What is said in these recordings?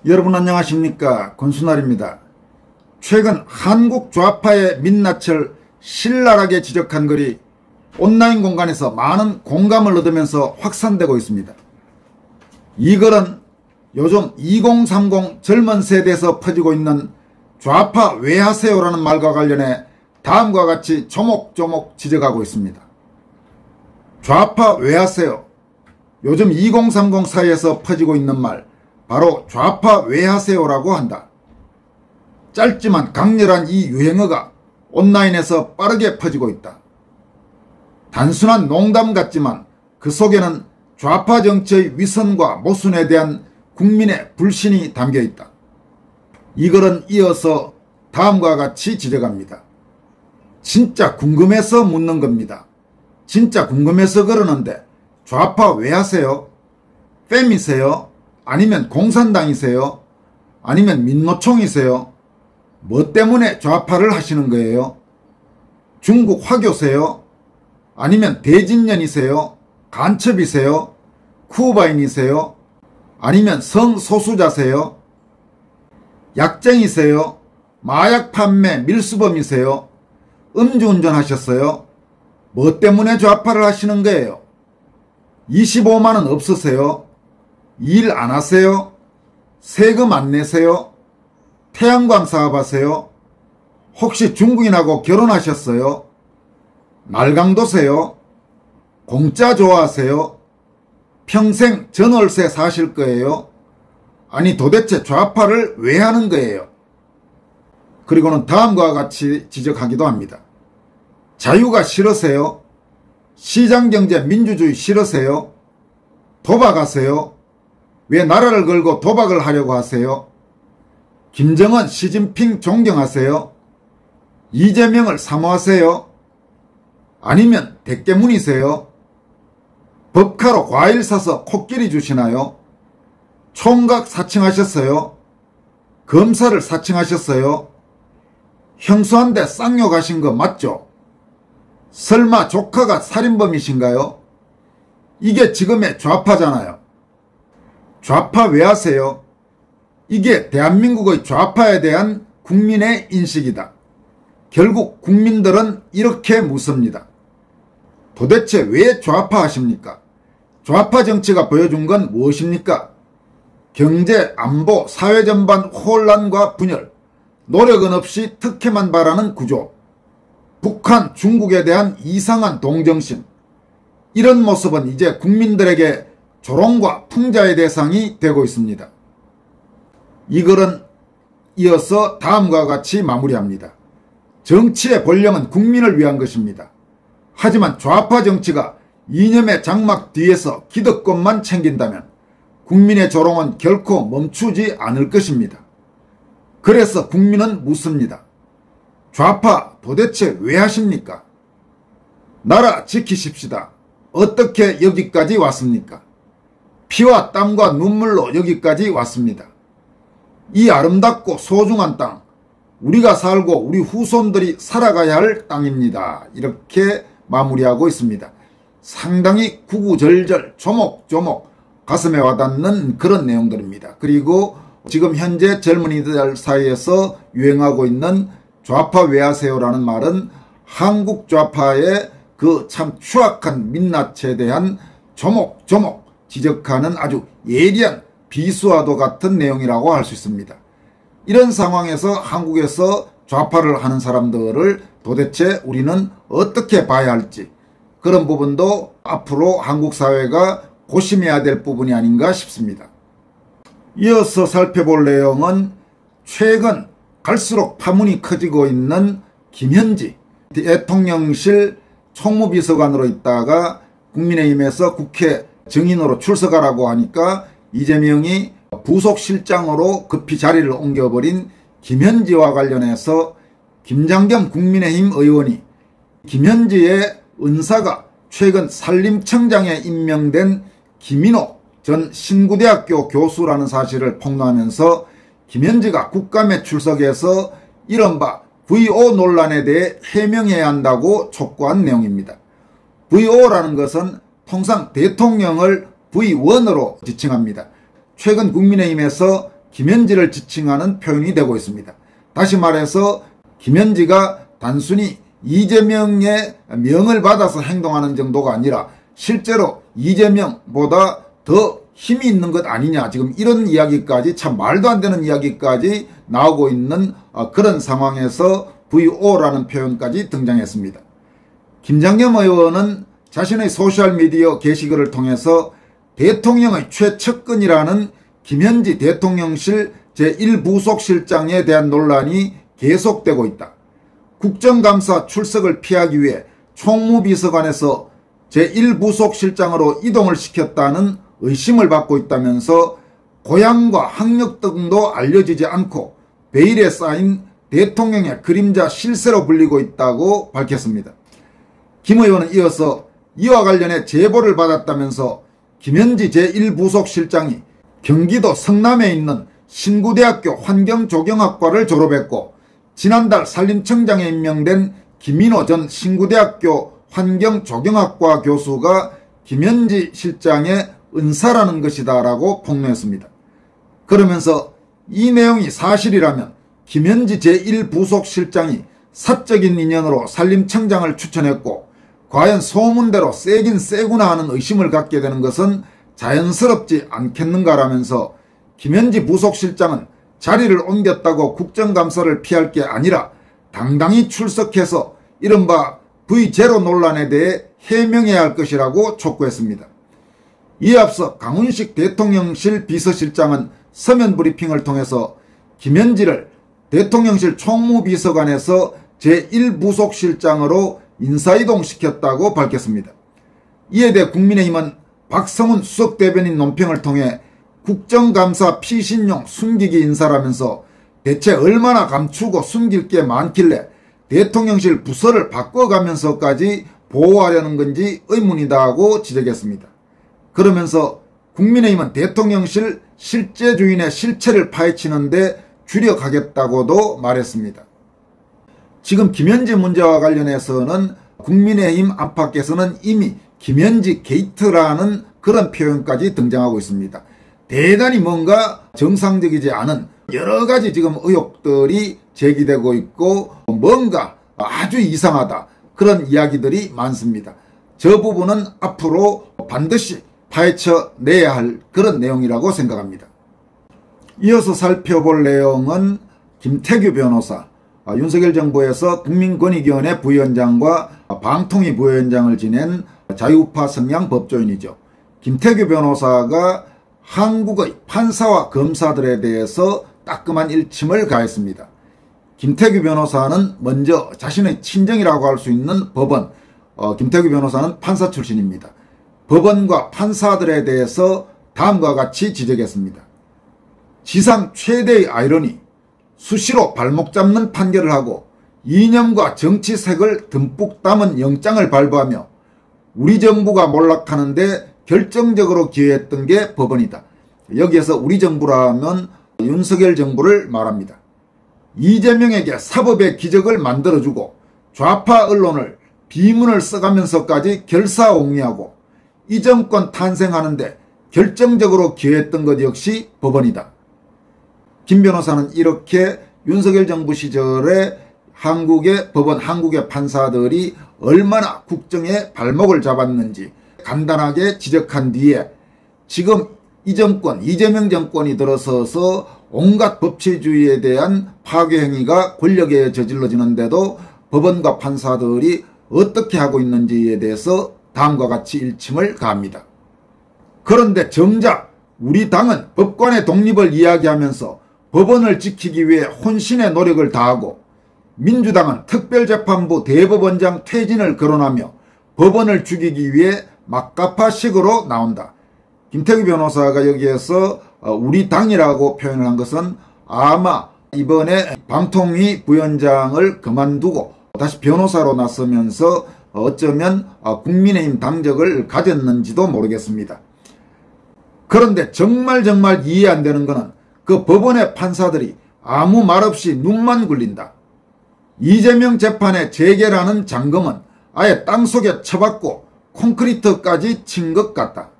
여러분 안녕하십니까, 권순알입니다. 최근 한국 좌파의 민낯을 신랄하게 지적한 글이 온라인 공간에서 많은 공감을 얻으면서 확산되고 있습니다. 이 글은 요즘 2030 젊은 세대에서 퍼지고 있는 좌파 왜 하세요라는 말과 관련해 다음과 같이 조목조목 지적하고 있습니다. 좌파 왜 하세요? 요즘 2030 사이에서 퍼지고 있는 말, 바로 좌파 왜 하세요라고 한다. 짧지만 강렬한 이 유행어가 온라인에서 빠르게 퍼지고 있다. 단순한 농담 같지만 그 속에는 좌파 정치의 위선과 모순에 대한 국민의 불신이 담겨 있다. 이 글은 이어서 다음과 같이 지적합니다. 진짜 궁금해서 묻는 겁니다. 진짜 궁금해서 그러는데 좌파 왜 하세요? 팸이세요? 아니면 공산당이세요? 아니면 민노총이세요? 뭐 때문에 좌파를 하시는 거예요? 중국 화교세요? 아니면 대진년이세요? 간첩이세요? 쿠바인이세요? 아니면 성소수자세요? 약쟁이세요? 마약 판매 밀수범이세요? 음주운전 하셨어요? 뭐 때문에 좌파를 하시는 거예요? 25만원 없으세요? 일 안 하세요? 세금 안 내세요? 태양광 사업하세요? 혹시 중국인하고 결혼하셨어요? 말강도세요? 공짜 좋아하세요? 평생 전월세 사실 거예요? 아니 도대체 좌파를 왜 하는 거예요? 그리고는 다음과 같이 지적하기도 합니다. 자유가 싫으세요? 시장경제 민주주의 싫으세요? 도박하세요? 왜 나라를 걸고 도박을 하려고 하세요? 김정은, 시진핑 존경하세요? 이재명을 사모하세요? 아니면 대깨문이세요? 법카로 과일 사서 코끼리 주시나요? 총각 사칭하셨어요? 검사를 사칭하셨어요? 형수한테 쌍욕 하신 거 맞죠? 설마 조카가 살인범이신가요? 이게 지금의 좌파잖아요. 좌파 왜 하세요? 이게 대한민국의 좌파에 대한 국민의 인식이다. 결국 국민들은 이렇게 묻습니다. 도대체 왜 좌파 하십니까? 좌파 정치가 보여준 건 무엇입니까? 경제, 안보, 사회 전반 혼란과 분열, 노력은 없이 특혜만 바라는 구조, 북한, 중국에 대한 이상한 동정심, 이런 모습은 이제 국민들에게 조롱과 풍자의 대상이 되고 있습니다. 이 글은 이어서 다음과 같이 마무리합니다. 정치의 본령은 국민을 위한 것입니다. 하지만 좌파 정치가 이념의 장막 뒤에서 기득권만 챙긴다면 국민의 조롱은 결코 멈추지 않을 것입니다. 그래서 국민은 묻습니다. 좌파 도대체 왜 하십니까? 나라 지키십시다. 어떻게 여기까지 왔습니까? 피와 땀과 눈물로 여기까지 왔습니다. 이 아름답고 소중한 땅, 우리가 살고 우리 후손들이 살아가야 할 땅입니다. 이렇게 마무리하고 있습니다. 상당히 구구절절 조목조목 가슴에 와닿는 그런 내용들입니다. 그리고 지금 현재 젊은이들 사이에서 유행하고 있는 좌파 왜 하세요라는 말은 한국 좌파의 그 참 추악한 민낯에 대한 조목조목 지적하는 아주 예리한 비수와도 같은 내용이라고 할 수 있습니다. 이런 상황에서 한국에서 좌파를 하는 사람들을 도대체 우리는 어떻게 봐야 할지, 그런 부분도 앞으로 한국 사회가 고심해야 될 부분이 아닌가 싶습니다. 이어서 살펴볼 내용은 최근 갈수록 파문이 커지고 있는 김현지 대통령실 총무비서관으로 있다가 국민의힘에서 국회 증인으로 출석하라고 하니까 이재명이 부속실장으로 급히 자리를 옮겨버린 김현지와 관련해서 김장겸 국민의힘 의원이 김현지의 은사가 최근 산림청장에 임명된 김인호 전 신구대학교 교수라는 사실을 폭로하면서 김현지가 국감에 출석해서 이른바 VO 논란에 대해 해명해야 한다고 촉구한 내용입니다. VO라는 것은 통상 대통령을 V1으로 지칭합니다. 최근 국민의힘에서 김현지를 지칭하는 표현이 되고 있습니다. 다시 말해서 김현지가 단순히 이재명의 명을 받아서 행동하는 정도가 아니라 실제로 이재명보다 더 힘이 있는 것 아니냐, 지금 이런 이야기까지, 참 말도 안 되는 이야기까지 나오고 있는 그런 상황에서 VO라는 표현까지 등장했습니다. 김장겸 의원은 자신의 소셜미디어 게시글을 통해서 대통령의 최측근이라는 김현지 대통령실 제1부속실장에 대한 논란이 계속되고 있다. 국정감사 출석을 피하기 위해 총무비서관에서 제1부속실장으로 이동을 시켰다는 의심을 받고 있다면서 고향과 학력 등도 알려지지 않고 베일에 쌓인 대통령의 그림자 실세로 불리고 있다고 밝혔습니다. 김 의원은 이어서 이와 관련해 제보를 받았다면서 김현지 제1부속실장이 경기도 성남에 있는 신구대학교 환경조경학과를 졸업했고 지난달 산림청장에 임명된 김인호 전 신구대학교 환경조경학과 교수가 김현지 실장의 은사라는 것이다 라고 폭로했습니다. 그러면서 이 내용이 사실이라면 김현지 제1부속실장이 사적인 인연으로 산림청장을 추천했고 과연 소문대로 세긴 세구나 하는 의심을 갖게 되는 것은 자연스럽지 않겠는가라면서 김현지 부속실장은 자리를 옮겼다고 국정감사를 피할 게 아니라 당당히 출석해서 이른바 V0 논란에 대해 해명해야 할 것이라고 촉구했습니다. 이에 앞서 강훈식 대통령실 비서실장은 서면 브리핑을 통해서 김현지를 대통령실 총무비서관에서 제1부속실장으로 인사이동시켰다고 밝혔습니다. 이에 대해 국민의힘은 박성훈 수석대변인 논평을 통해 국정감사 피신용 숨기기 인사라면서 대체 얼마나 감추고 숨길 게 많길래 대통령실 부서를 바꿔가면서까지 보호하려는 건지 의문이다 하고 지적했습니다. 그러면서 국민의힘은 대통령실 실제 주인의 실체를 파헤치는데 주력하겠다고도 말했습니다. 지금 김현지 문제와 관련해서는 국민의힘 안팎에서는 이미 김현지 게이트라는 그런 표현까지 등장하고 있습니다. 대단히 뭔가 정상적이지 않은 여러 가지 지금 의혹들이 제기되고 있고 뭔가 아주 이상하다, 그런 이야기들이 많습니다. 저 부분은 앞으로 반드시 파헤쳐내야 할 그런 내용이라고 생각합니다. 이어서 살펴볼 내용은 김태규 변호사, 윤석열 정부에서 국민권익위원회 부위원장과 방통위 부위원장을 지낸 자유우파 성향 법조인이죠. 김태규 변호사가 한국의 판사와 검사들에 대해서 따끔한 일침을 가했습니다. 김태규 변호사는 먼저 자신의 친정이라고 할 수 있는 법원, 김태규 변호사는 판사 출신입니다. 법원과 판사들에 대해서 다음과 같이 지적했습니다. 지상 최대의 아이러니, 수시로 발목 잡는 판결을 하고 이념과 정치색을 듬뿍 담은 영장을 발부하며 우리 정부가 몰락하는데 결정적으로 기여했던 게 법원이다. 여기에서 우리 정부라면 윤석열 정부를 말합니다. 이재명에게 사법의 기적을 만들어주고 좌파 언론을 비문을 써가면서까지 결사옹위하고 이 정권 탄생하는데 결정적으로 기여했던 것 역시 법원이다. 김 변호사는 이렇게 윤석열 정부 시절에 한국의 법원, 한국의 판사들이 얼마나 국정에 발목을 잡았는지 간단하게 지적한 뒤에 지금 이 정권, 이재명 정권이 들어서서 온갖 법치주의에 대한 파괴 행위가 권력에 저질러지는데도 법원과 판사들이 어떻게 하고 있는지에 대해서 다음과 같이 일침을 가합니다. 그런데 정작 우리 당은 법관의 독립을 이야기하면서 법원을 지키기 위해 혼신의 노력을 다하고 민주당은 특별재판부 대법원장 퇴진을 거론하며 법원을 죽이기 위해 막가파식으로 나온다. 김태규 변호사가 여기에서 우리 당이라고 표현을 한 것은 아마 이번에 방통위 부위원장을 그만두고 다시 변호사로 나서면서 어쩌면 국민의힘 당적을 가졌는지도 모르겠습니다. 그런데 정말 이해 안 되는 것은 그 법원의 판사들이 아무 말 없이 눈만 굴린다. 이재명 재판의 재개라는 장검은 아예 땅속에 쳐박고 콘크리트까지 친 것 같다.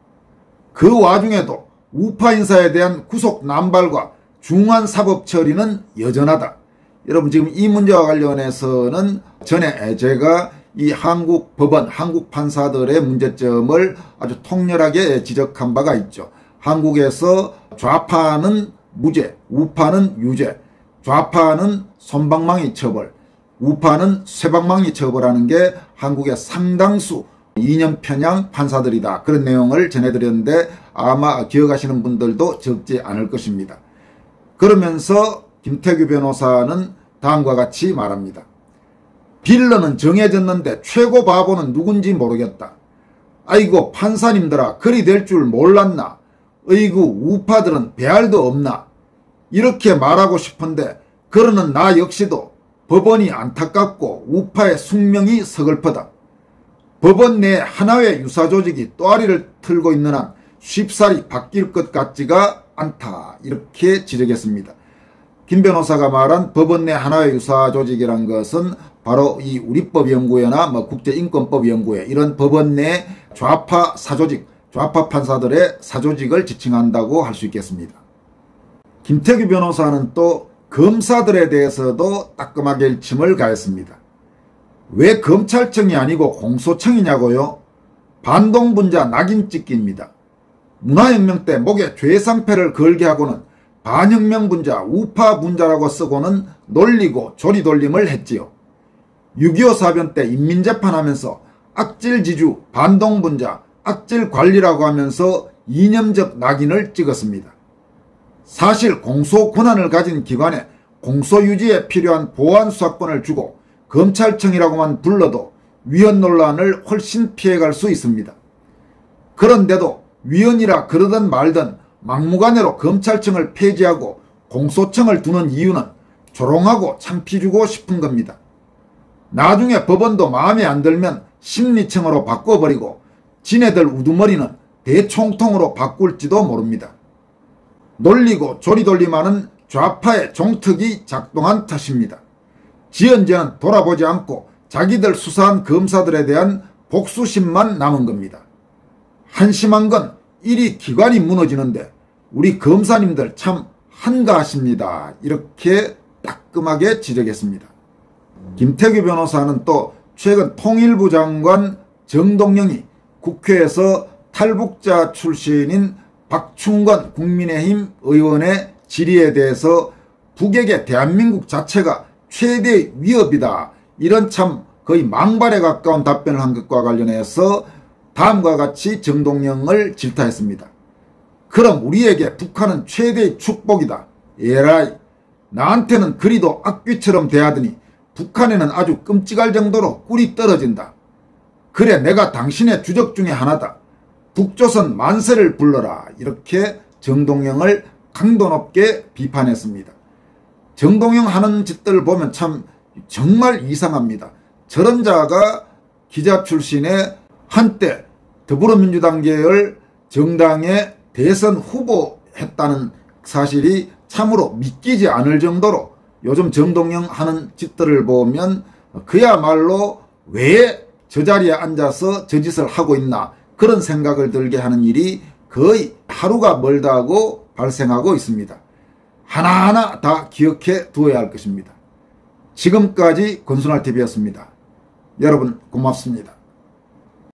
그 와중에도 우파 인사에 대한 구속 남발과 중환사법 처리는 여전하다. 여러분 지금 이 문제와 관련해서는 전에 제가 이 한국 법원, 한국 판사들의 문제점을 아주 통렬하게 지적한 바가 있죠. 한국에서 좌파는 무죄, 우파는 유죄, 좌파는 솜방망이 처벌, 우파는 쇠방망이 처벌하는 게 한국의 상당수 이념 편향 판사들이다. 그런 내용을 전해드렸는데 아마 기억하시는 분들도 적지 않을 것입니다. 그러면서 김태규 변호사는 다음과 같이 말합니다. 빌런은 정해졌는데 최고 바보는 누군지 모르겠다. 아이고 판사님들아 그리 될 줄 몰랐나. 어이구 우파들은 배알도 없나. 이렇게 말하고 싶은데 그러는 나 역시도 법원이 안타깝고 우파의 숙명이 서글프다. 법원 내 하나의 유사조직이 또아리를 틀고 있는 한 쉽사리 바뀔 것 같지가 않다. 이렇게 지적했습니다. 김 변호사가 말한 법원 내 하나의 유사조직이란 것은 바로 이 우리법연구회나 국제인권법연구회 이런 법원 내 좌파 사조직, 좌파 판사들의 사조직을 지칭한다고 할 수 있겠습니다. 김태규 변호사는 또 검사들에 대해서도 따끔하게 일침을 가했습니다. 왜 검찰청이 아니고 공소청이냐고요? 반동분자 낙인찍기입니다. 문화혁명 때 목에 죄상패를 걸게 하고는 반혁명분자, 우파분자라고 쓰고는 놀리고 조리돌림을 했지요. 6.25 사변 때 인민재판하면서 악질지주, 반동분자, 악질관리라고 하면서 이념적 낙인을 찍었습니다. 사실 공소 권한을 가진 기관에 공소유지에 필요한 보안수사권을 주고 검찰청이라고만 불러도 위헌 논란을 훨씬 피해갈 수 있습니다. 그런데도 위헌이라 그러든 말든 막무가내로 검찰청을 폐지하고 공소청을 두는 이유는 조롱하고 창피 주고 싶은 겁니다. 나중에 법원도 마음에 안 들면 심리청으로 바꿔버리고 지네들 우두머리는 대총통으로 바꿀지도 모릅니다. 놀리고 조리돌림하는 좌파의 종특이 작동한 탓입니다. 지연제는 돌아보지 않고 자기들 수사한 검사들에 대한 복수심만 남은 겁니다. 한심한 건 이리 기관이 무너지는데 우리 검사님들 참 한가하십니다. 이렇게 따끔하게 지적했습니다. 김태규 변호사는 또 최근 통일부 장관 정동영이 국회에서 탈북자 출신인 박충건 국민의힘 의원의 질의에 대해서 북에게 대한민국 자체가 최대의 위협이다. 이런 참 거의 망발에 가까운 답변을 한 것과 관련해서 다음과 같이 정동영을 질타했습니다. 그럼 우리에게 북한은 최대의 축복이다. 에라이, 나한테는 그리도 악귀처럼 대하더니 북한에는 아주 끔찍할 정도로 꿀이 떨어진다. 그래 내가 당신의 주적 중에 하나다. 북조선 만세를 불러라. 이렇게 정동영을 강도 높게 비판했습니다. 정동영 하는 짓들을 보면 참 정말 이상합니다. 저런 자가 기자 출신의 한때 더불어민주당 계열 정당의 대선 후보했다는 사실이 참으로 믿기지 않을 정도로 요즘 정동영 하는 짓들을 보면 그야말로 왜 저 자리에 앉아서 저 짓을 하고 있나 그런 생각을 들게 하는 일이 거의 하루가 멀다고 발생하고 있습니다. 하나하나 다 기억해 두어야 할 것입니다. 지금까지 권순할TV였습니다. 여러분 고맙습니다.